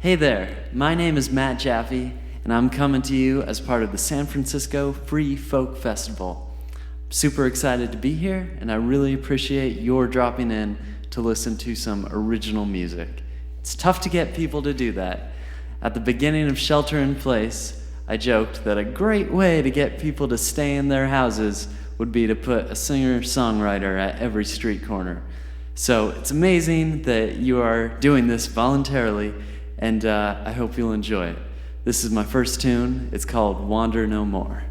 Hey there, my name is Matt Jaffe, and I'm coming to you as part of the San Francisco Free Folk Festival. I'm super excited to be here, and I really appreciate your dropping in to listen to some original music. It's tough to get people to do that. At the beginning of Shelter in Place, I joked that a great way to get people to stay in their houses would be to put a singer-songwriter at every street corner. So it's amazing that you are doing this voluntarily, and I hope you'll enjoy it. This is my first tune. It's called Wander No More.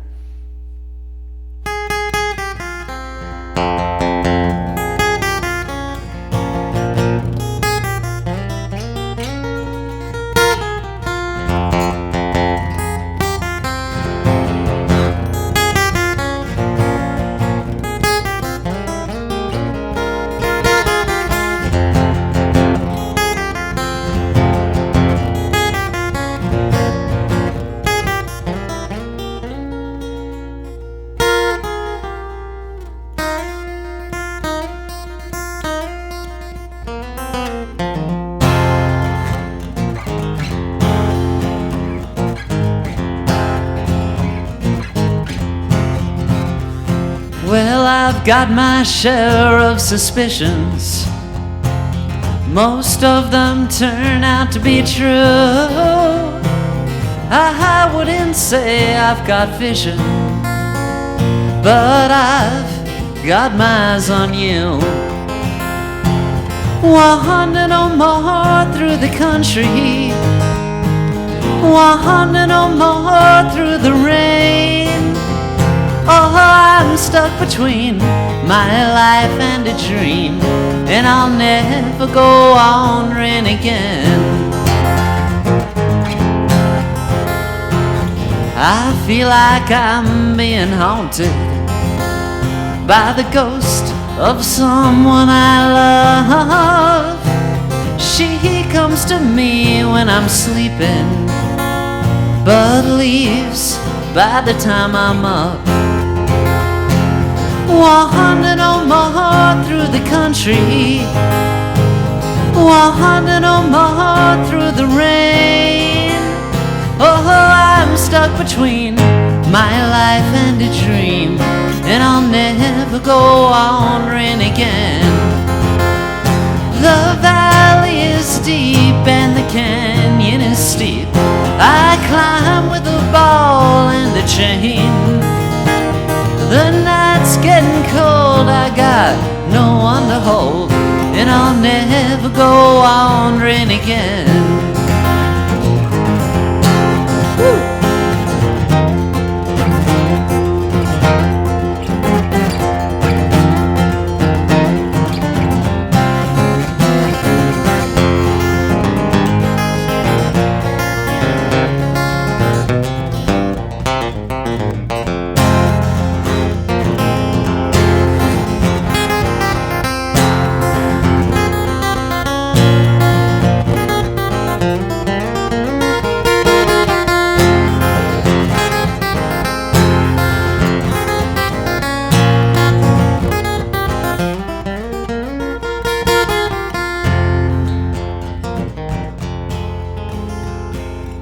Well, I've got my share of suspicions. Most of them turn out to be true. I wouldn't say I've got vision, but I've got my eyes on you. Wander no more through the country, wander no more through the rain. Oh, I'm stuck between my life and a dream, and I'll never go wandering again. I feel like I'm being haunted by the ghost of someone I love. She comes to me when I'm sleeping, but leaves by the time I'm up. Wander no more through the country, wander no more through the rain. Oh, I'm stuck between my life and a dream, and I'll never go wandering again. The valley is deep and the canyon is steep. I climb with a ball and a chain. The night's getting cold, I got no one to hold, and I'll never go wandering again. Woo!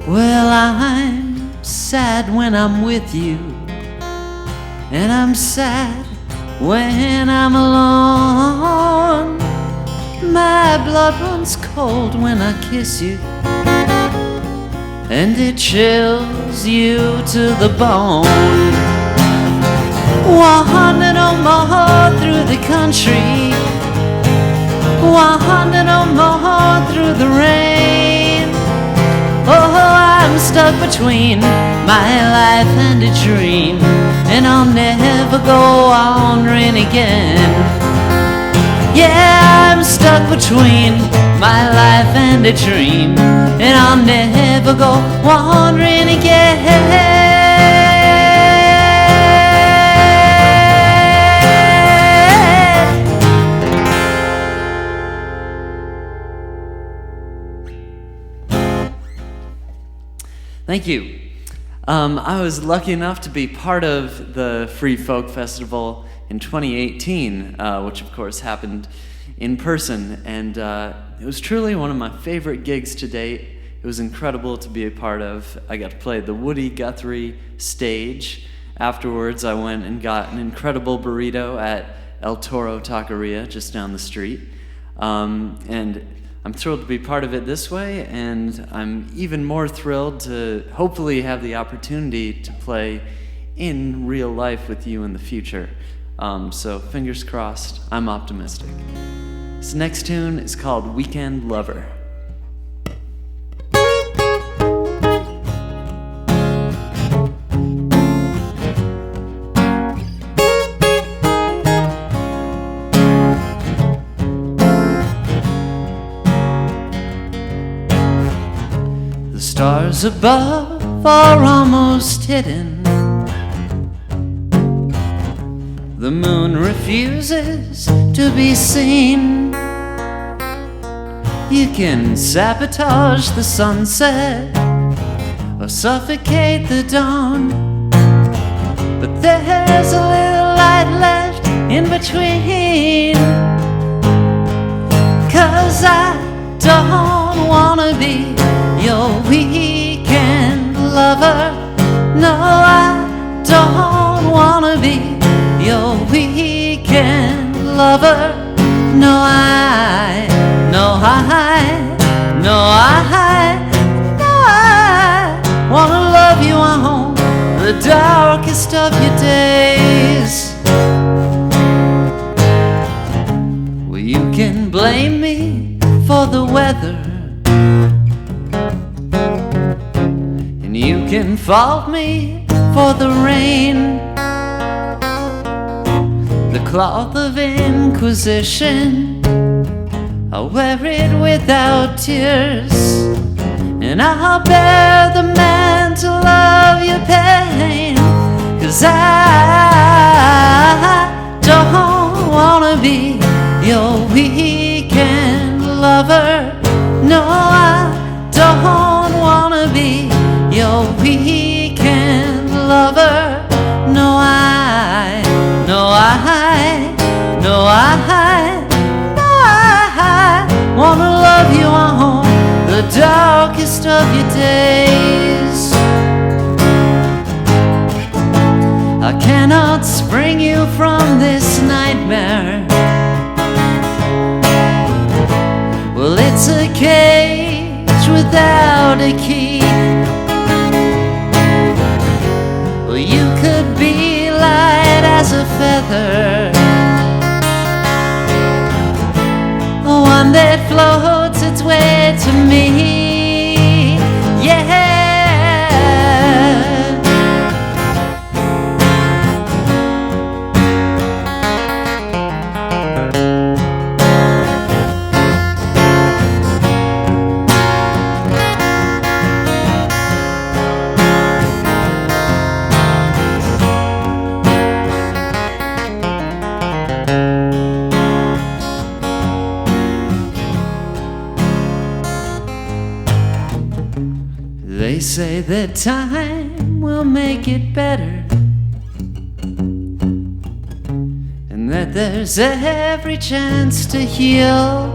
Well, I'm sad when I'm with you, and I'm sad when I'm alone. My blood runs cold when I kiss you, and it chills you to the bone. Wander no more through the country, wander no more through the rain. Oh, I'm stuck between my life and a dream, and I'll never go wandering again. Yeah, I'm stuck between my life and a dream, and I'll never go wandering again. Thank you. I was lucky enough to be part of the Free Folk Festival in 2018, which of course happened in person, and it was truly one of my favorite gigs to date. It was incredible to be a part of. I got to play the Woody Guthrie stage. Afterwards, I went and got an incredible burrito at El Toro Taqueria just down the street. And I'm thrilled to be part of it this way, and I'm even more thrilled to hopefully have the opportunity to play in real life with you in the future. So fingers crossed, I'm optimistic. This next tune is called Weekend Lover. The stars above are almost hidden. The moon refuses to be seen. You can sabotage the sunset or suffocate the dawn, but there's a little light left in between. 'Cause I don't wanna be your weekend lover. No, I don't wanna be your weekend lover. No, I wanna love you on the darkest of your days. Well, you can blame me for the weather, and you can fault me for the rain. The cloth of inquisition, I'll wear it without tears, and I'll bear the mantle of your pain. 'Cause I don't wanna be your weekend lover. No, I don't wanna be your weekend lover. No, I wanna love you on the darkest of your days. I cannot spring you from this nightmare. Well, it's a cage without a key. Well, you could be light as a feather, one that floats its way to me. Yeah. They say that time will make it better, and that there's every chance to heal.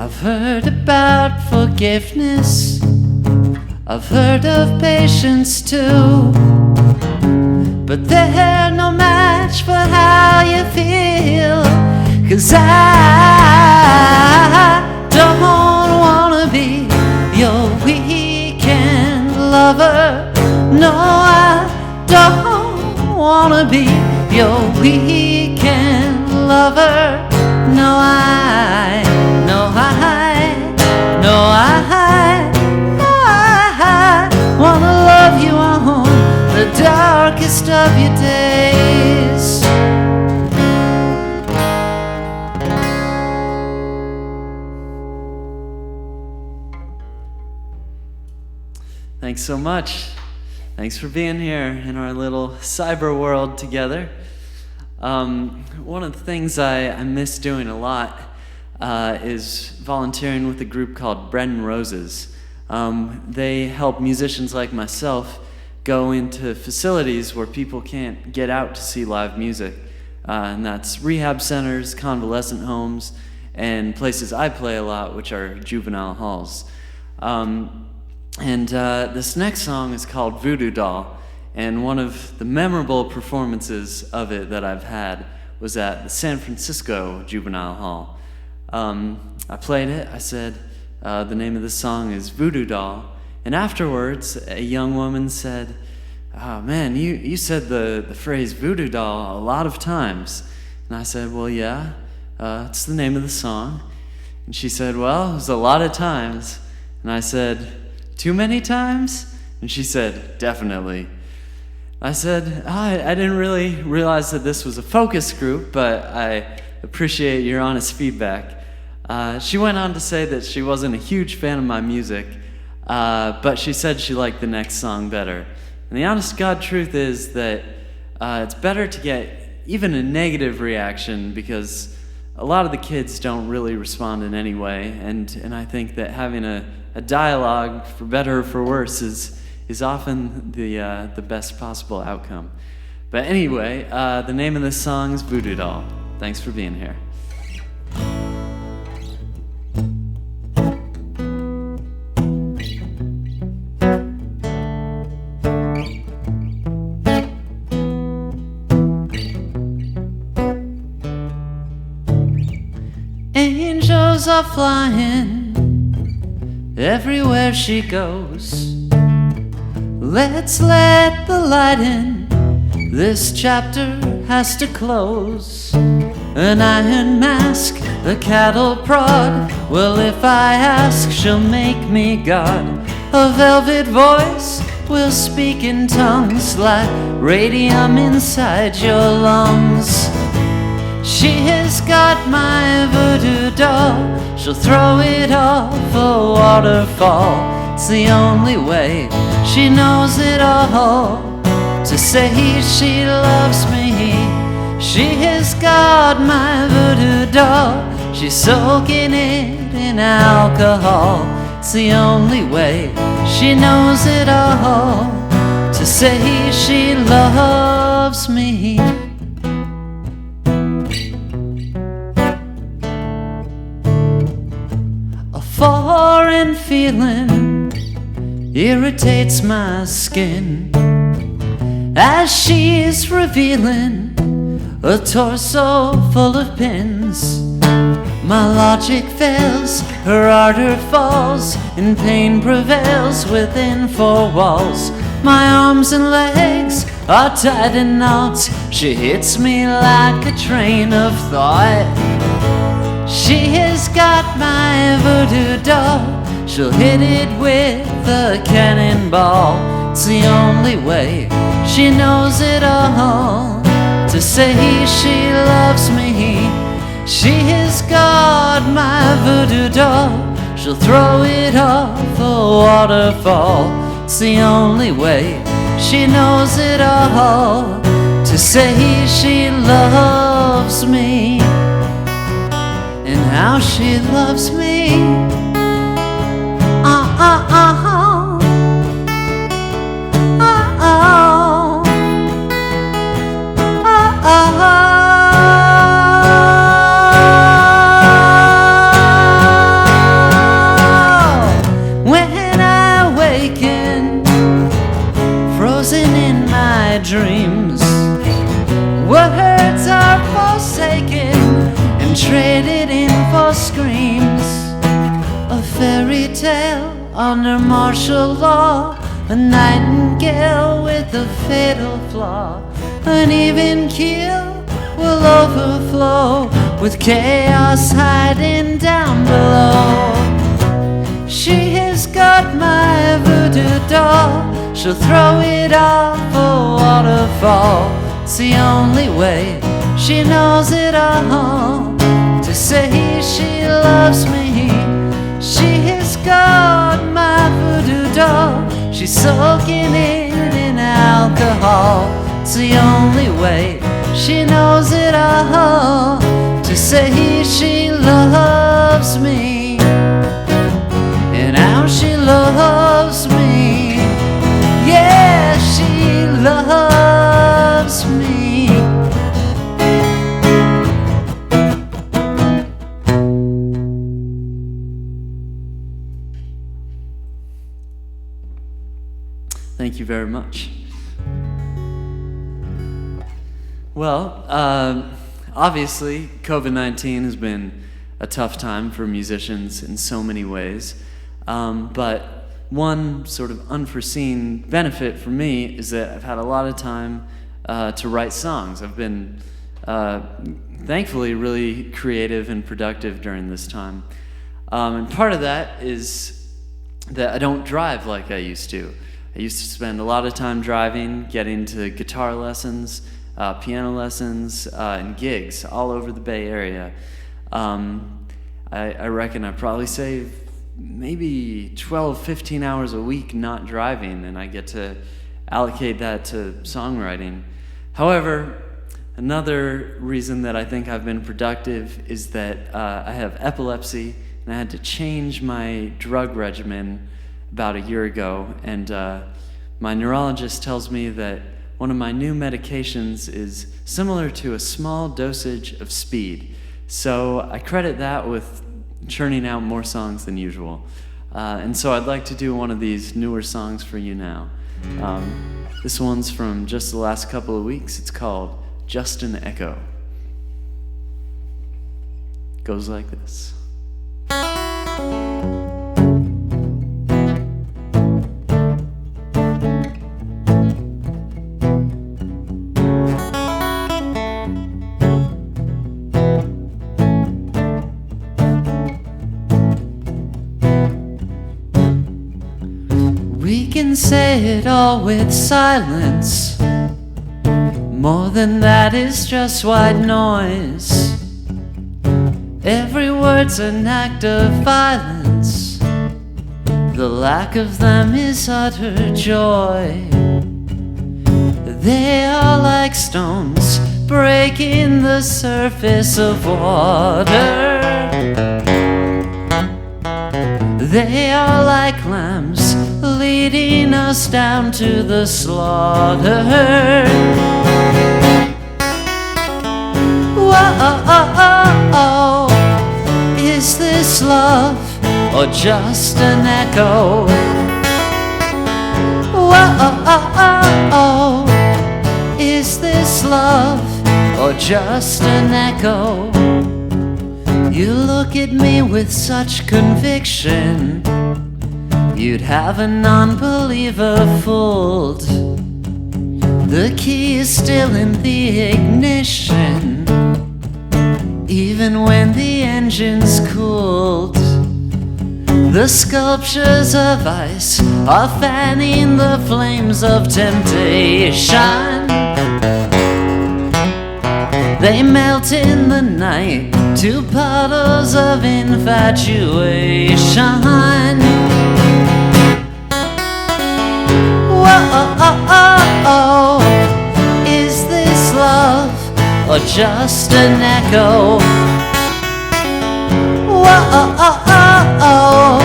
I've heard about forgiveness, I've heard of patience too, but they're no match for how you feel. 'Cause I don't wanna be your weekend lover. No, I don't wanna be your weekend lover. No, I wanna love you on the darkest of your days. Thanks so much. Thanks for being here in our little cyber world together. One of the things I miss doing a lot is volunteering with a group called Bread and Roses. They help musicians like myself go into facilities where people can't get out to see live music. And that's rehab centers, convalescent homes, and places I play a lot, which are juvenile halls. This next song is called Voodoo Doll, and one of the memorable performances of it that I've had was at the San Francisco Juvenile Hall. I played it, I said, the name of the song is Voodoo Doll, and afterwards a young woman said, "Oh man, you said the phrase voodoo doll a lot of times." And I said, "Well, yeah, it's the name of the song." And she said, "Well, it was a lot of times." And I said, "Too many times?" And she said, "Definitely." I said, I didn't really realize that this was a focus group, but I appreciate your honest feedback. She went on to say that she wasn't a huge fan of my music, but she said she liked the next song better. And the honest God truth is that it's better to get even a negative reaction, because a lot of the kids don't really respond in any way, and I think that having a dialogue, for better or for worse, is often the best possible outcome. But anyway, the name of this song is Voodoo Doll. Thanks for being here. Angels are flying everywhere she goes. Let's let the light in, this chapter has to close. An iron mask, a cattle prod, well, if I ask, she'll make me God. A velvet voice will speak in tongues like radium inside your lungs. She has got my voodoo doll, she'll throw it off a waterfall. It's the only way she knows it all, to say she loves me. She has got my voodoo doll, she's soaking it in alcohol. It's the only way she knows it all, to say she loves me. A foreign feeling irritates my skin as she's revealing a torso full of pins. My logic fails, her ardor falls, and pain prevails within four walls. My arms and legs are tied in knots, she hits me like a train of thought. She has got my voodoo doll, she'll hit it with a cannonball. It's the only way she knows it all, to say she loves me. She has got my voodoo doll, she'll throw it off a waterfall. It's the only way she knows it all, to say she loves me. And how she loves me. When I awaken, frozen in my dreams, words are forsaken and traded in for screams. A fairy tale under martial law, a nightingale with a fatal flaw. An even keel will overflow, with chaos hiding down below. She has got my voodoo doll, she'll throw it off a waterfall. It's the only way she knows it all, to say she loves me. She has got my voodoo doll, she's soaking it in alcohol. It's the only way she knows it all, to say she loves me. And how she loves me, yeah, she loves me. Thank you very much. Well, obviously, COVID-19 has been a tough time for musicians in so many ways, but one sort of unforeseen benefit for me is that I've had a lot of time to write songs. I've been thankfully really creative and productive during this time. And part of that is that I don't drive like I used to. I used to spend a lot of time driving, getting to guitar lessons, piano lessons, and gigs all over the Bay Area. I reckon I probably save maybe 12, 15 hours a week not driving, and I get to allocate that to songwriting. However, another reason that I think I've been productive is that I have epilepsy, and I had to change my drug regimen about a year ago, and my neurologist tells me that one of my new medications is similar to a small dosage of speed. So I credit that with churning out more songs than usual. And so I'd like to do one of these newer songs for you now. This one's from just the last couple of weeks. It's called Just an Echo. It goes like this. We can say it all with silence. More than that is just white noise. Every word's an act of violence. The lack of them is utter joy. They are like stones breaking the surface of water. They are like lambs leading us down to the slaughter. Whoa, is this love or just an echo? Whoa, is this love or just an echo? You look at me with such conviction, you'd have a non-believer fooled. The key is still in the ignition, even when the engine's cooled. The sculptures of ice are fanning the flames of temptation. They melt in the night to puddles of infatuation. Whoa, is this love or just an echo? Whoa,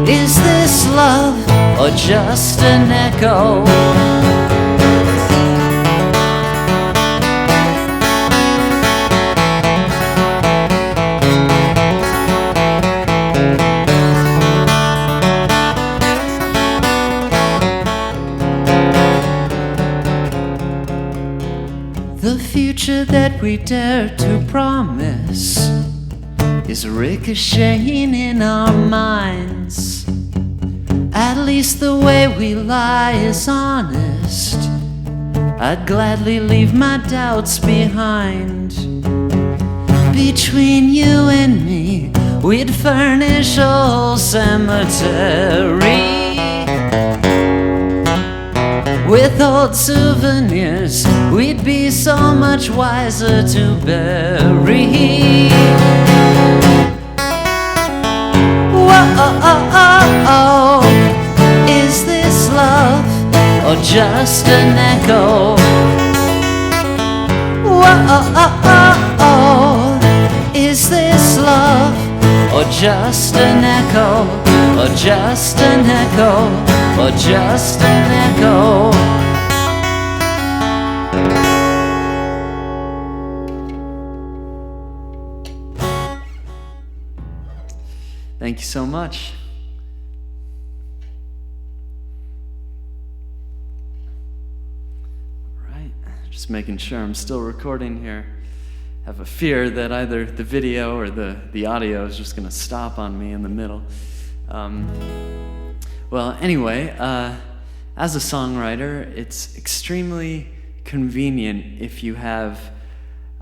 is this love or just an echo? The future that we dare to promise is ricocheting in our minds. At least the way we lie is honest. I'd gladly leave my doubts behind. Between you and me, we'd furnish a whole cemetery with old souvenirs we'd be so much wiser to bury. Whoa, is this love or just an echo? Whoa, is this love or just an echo? Or just an echo? Or just an echo? Thank you so much. Just making sure I'm still recording here. I have a fear that either the video or the audio is just going to stop on me in the middle. Well, anyway, as a songwriter, it's extremely convenient if you have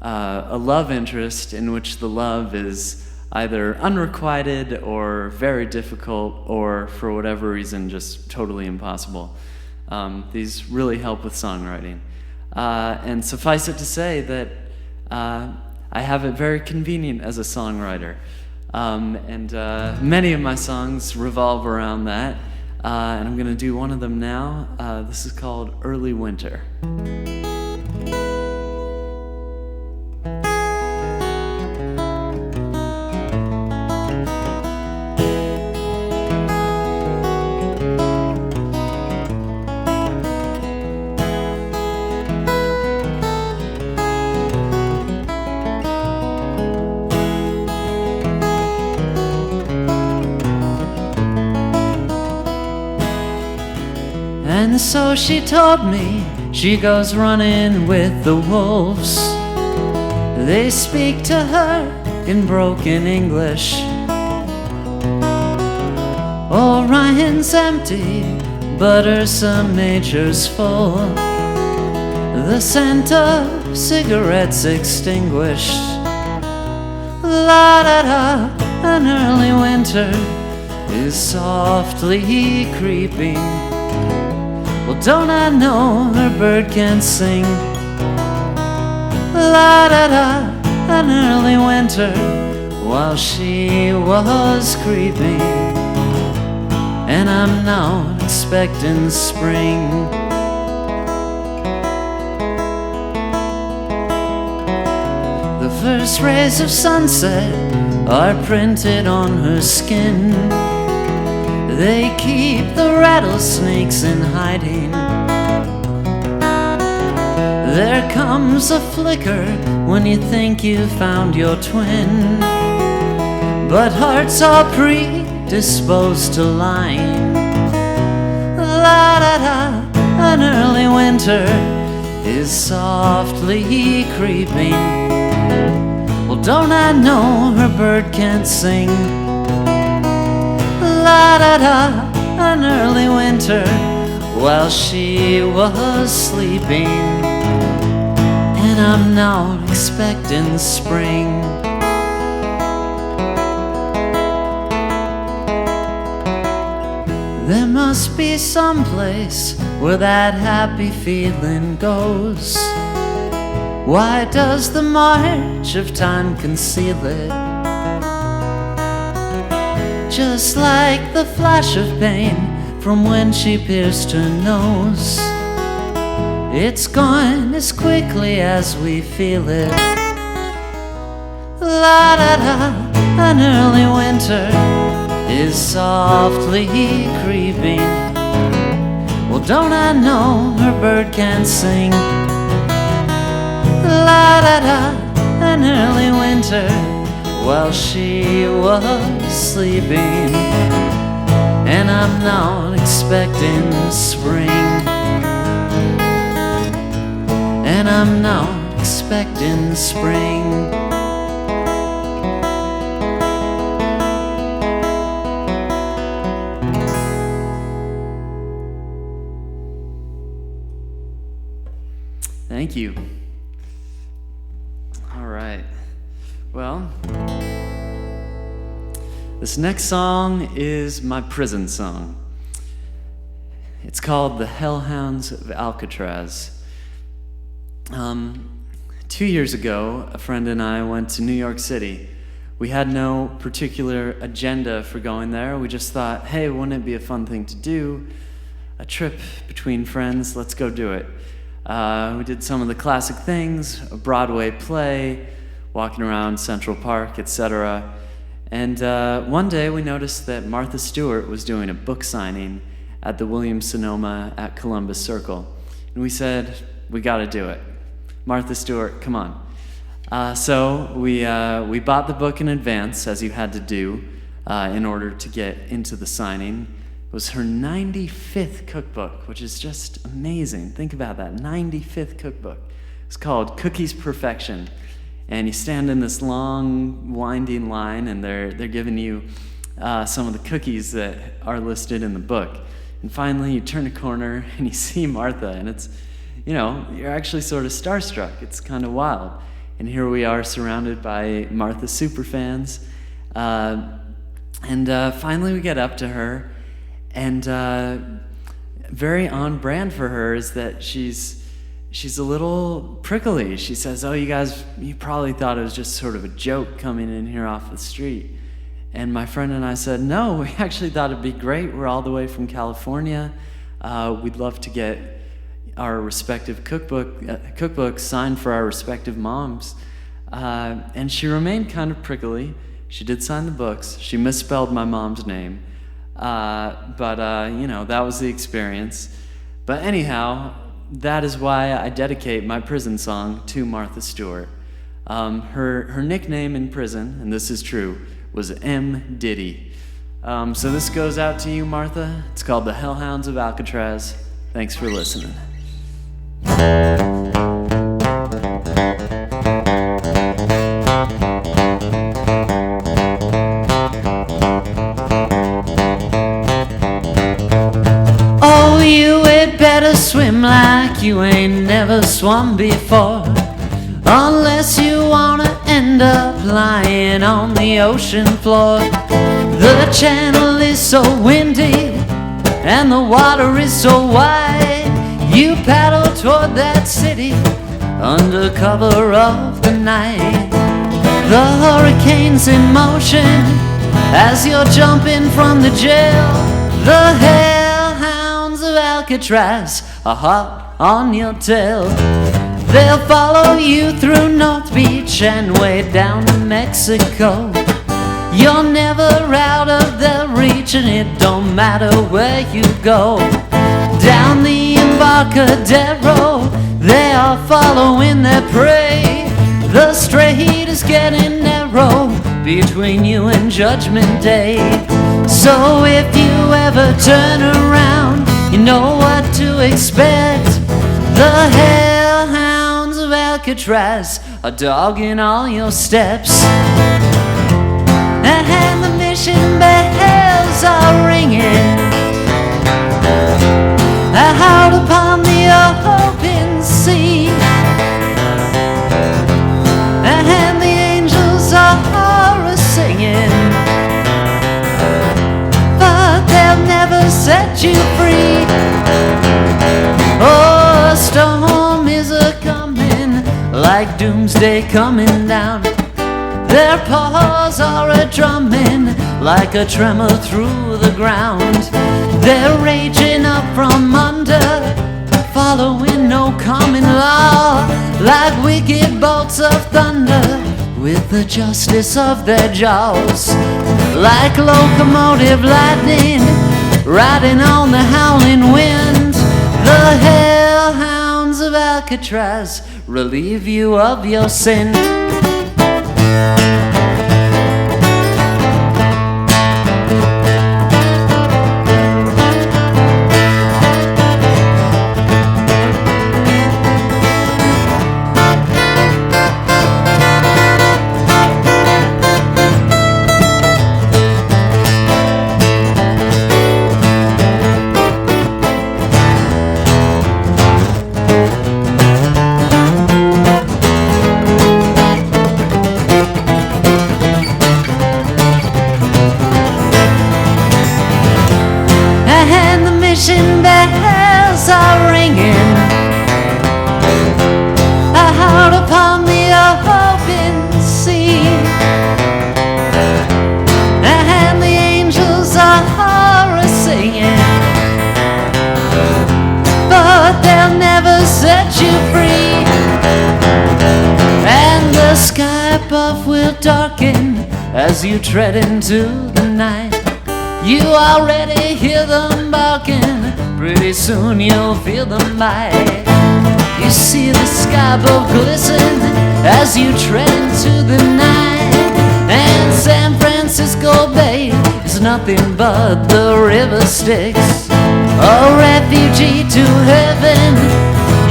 a love interest in which the love is either unrequited or very difficult or, for whatever reason, just totally impossible. These really help with songwriting. And suffice it to say that I have it very convenient as a songwriter. And many of my songs revolve around that. And I'm going to do one of them now. This is called Early Winter. And so she told me she goes running with the wolves. They speak to her in broken English. Orion's empty, but Ursa Major's full. The scent of cigarettes extinguished. La-da-da, an early winter is softly creeping. Well, don't I know her bird can sing? La-da-da, an early winter while she was creeping. And I'm now expecting spring. The first rays of sunset are printed on her skin. They keep the rattlesnakes in hiding. There comes a flicker when you think you found your twin, but hearts are predisposed to lying. La-da-da, an early winter is softly creeping. Well, don't I know her bird can't sing? La-da-da, an early winter while she was sleeping. And I'm now expecting spring. There must be some place where that happy feeling goes. Why does the march of time conceal it? Just like the flash of pain from when she pierced her nose, it's gone as quickly as we feel it. La-da-da, an early winter is softly creeping. Well, don't I know her bird can sing? La-da-da, an early winter while she was sleeping. And I'm now expecting spring. And I'm now expecting spring. Thank you. All right. Well, this next song is my prison song. It's called The Hellhounds of Alcatraz. 2 years ago, a friend and I went to New York City. We had no particular agenda for going there. We just thought, hey, wouldn't it be a fun thing to do? A trip between friends, let's go do it. We did some of the classic things, a Broadway play, walking around Central Park, etc. And one day we noticed that Martha Stewart was doing a book signing at the Williams-Sonoma at Columbus Circle. And we said, we gotta do it. Martha Stewart, come on. So we bought the book in advance, as you had to do, in order to get into the signing. It was her 95th cookbook, which is just amazing. Think about that, 95th cookbook. It's called Cookies Perfection. And you stand in this long, winding line, and they're giving you some of the cookies that are listed in the book. And finally, you turn a corner, and you see Martha, and it's, you're actually sort of starstruck. It's kind of wild. And here we are surrounded by Martha superfans. And finally, we get up to her, and very on brand for her is that she's a little prickly. She says, "Oh, you probably thought it was just sort of a joke coming in here off the street." And my friend and I said, "No, we actually thought it'd be great. We're all the way from California. We'd love to get our respective cookbooks signed for our respective moms." And she remained kind of prickly. She did sign the books. She misspelled my mom's name. But that was the experience. But anyhow, that is why I dedicate my prison song to Martha Stewart. Her nickname in prison, and this is true, was M. Diddy. So this goes out to you, Martha. It's called The Hellhounds of Alcatraz. Thanks for listening. Oh, you had better swim like you ain't never swum before, unless you wanna end up lying on the ocean floor. The channel is so windy and the water is so wide. You paddle toward that city under cover of the night. The hurricane's in motion as you're jumping from the jail. The hellhounds of Alcatraz are hot on your tail. They'll follow you through North Beach and way down to Mexico. You're never out of their reach, and it don't matter where you go. Down the Embarcadero, they are following their prey. The strait is getting narrow between you and Judgment Day. So if you ever turn around, you know what to expect. The hellhounds of Alcatraz are dogging all your steps. And the mission bells are ringing out upon the open sea. And the angels are singing, but they'll never set you free. Oh, a storm is a-coming, like doomsday coming down. Their paws are a-drumming, like a tremor through the ground. They're raging up from under, following no common law, like wicked bolts of thunder, with the justice of their jaws. Like locomotive lightning, riding on the howling wind. The hellhounds of Alcatraz relieve you of your sin. Mission bells are ringing out upon the open sea, and the angels are singing, but they'll never set you free. And the sky above will darken as you tread into the night. You already hear them barking, pretty soon you'll feel them bite. You see the sky above glisten as you tread into the night. And San Francisco Bay is nothing but the river Styx, a refugee to heaven.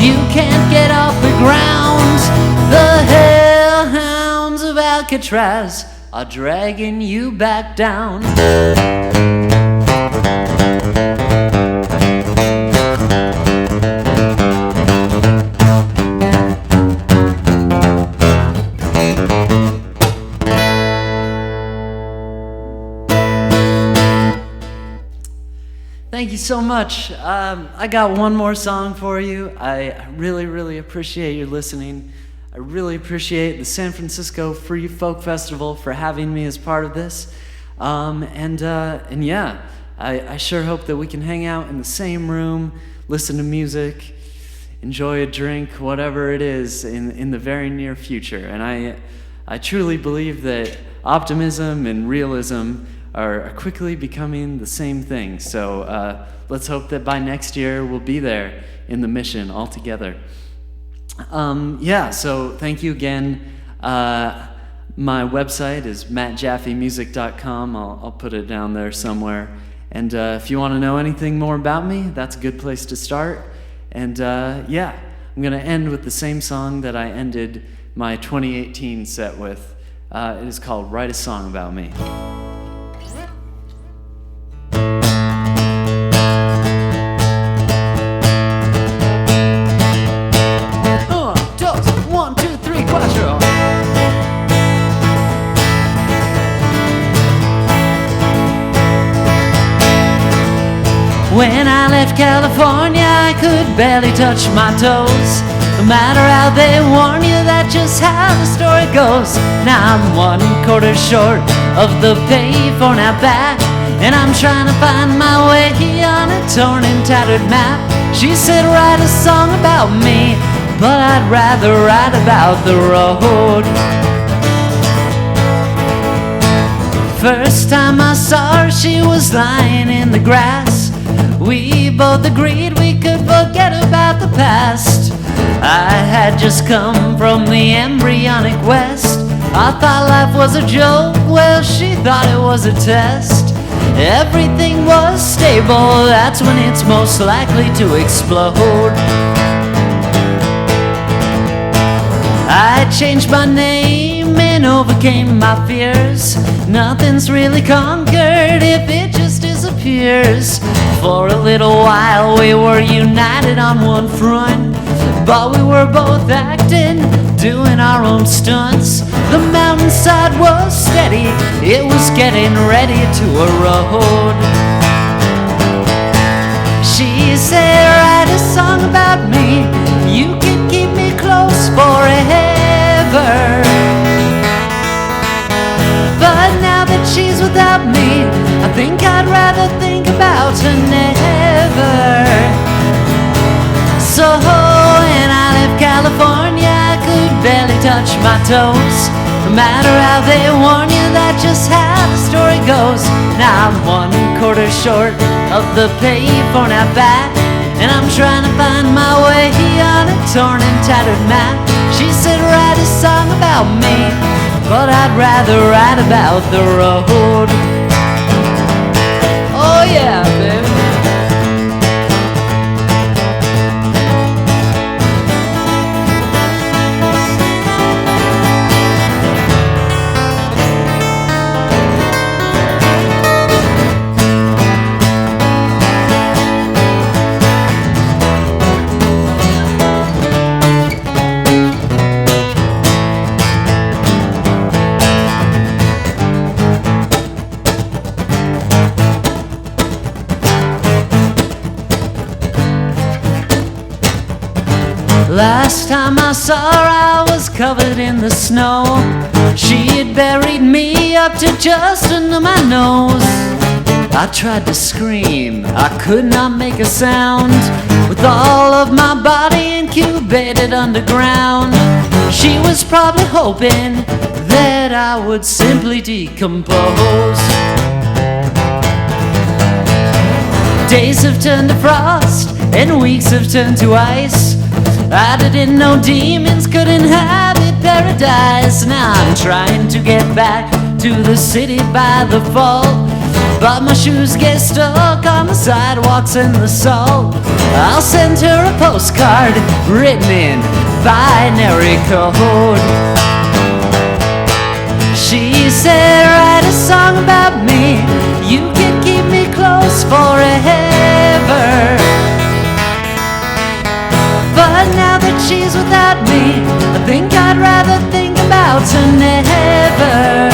You can't get off the ground. ground. The hellhounds of Alcatraz are dragging you back down. Thank you so much. I got one more song for you. I really, really appreciate your listening. I really appreciate the San Francisco Free Folk Festival for having me as part of this. And yeah, I sure hope that we can hang out in the same room, listen to music, enjoy a drink, whatever it is, in the very near future. And I truly believe that optimism and realism are quickly becoming the same thing. So let's hope that by next year we'll be there in the mission all together. Yeah, so thank you again. My website is mattjaffemusic.com. I'll put it down there somewhere. And if you want to know anything more about me, that's a good place to start. And yeah, I'm going to end with the same song that I ended my 2018 set with. It is called Write a Song About Me. When I left California, I could barely touch my toes. No matter how they warn you, that's just how the story goes. Now I'm 1/4 short of the payphone out back, and I'm trying to find my way on a torn and tattered map. She said, write a song about me, but I'd rather write about the road. First time I saw her, she was lying in the grass. We both agreed we could forget about the past. I had just come from the embryonic West. I thought life was a joke, well, she thought it was a test. Everything was stable, that's when it's most likely to explode. I changed my name and overcame my fears. Nothing's really conquered if it just disappears. For a little while we were united on one front, but we were both acting, doing our own stunts. The mountainside was steady, it was getting ready to erode. She said, write a song about me, you can keep me close forever. But now that she's without me, I think I'd rather think about her never. So when I left California, I could barely touch my toes. No matter how they warn you, that's just how the story goes. Now I'm 1/4 short of the payphone out back, and I'm trying to find my way on a torn and tattered map. She said, write a song about me, but I'd rather write about the road. Oh yeah, baby. Last time I saw her, I was covered in the snow. She had buried me up to just under my nose. I tried to scream, I could not make a sound, with all of my body incubated underground. She was probably hoping that I would simply decompose. Days have turned to frost, and weeks have turned to ice. I didn't know demons could inhabit paradise. Now I'm trying to get back to the city by the fall, but my shoes get stuck on the sidewalks in the salt. I'll send her a postcard written in binary code. She said, write a song about me, you can keep me close forever. But now that she's without me, I think I'd rather think about her never.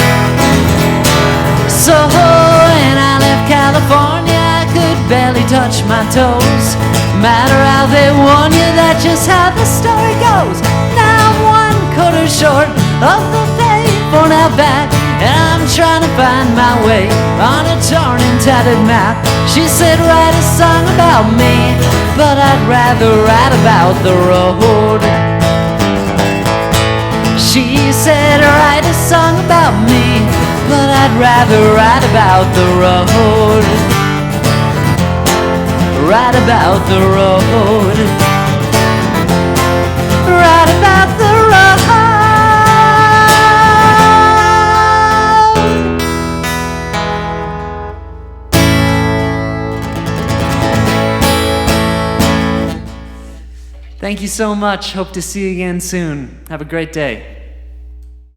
So when I left California, I could barely touch my toes. Matter how they warn you, that's just how the story goes. Now I'm one quarter short of the payphone out back, and I'm trying to find my way on a torn and tattered map. She said, write a song about me, but I'd rather write about the road. She said, write a song about me, but I'd rather write about the road. Write about the road. Write about the road. Thank you so much. Hope to see you again soon. Have a great day.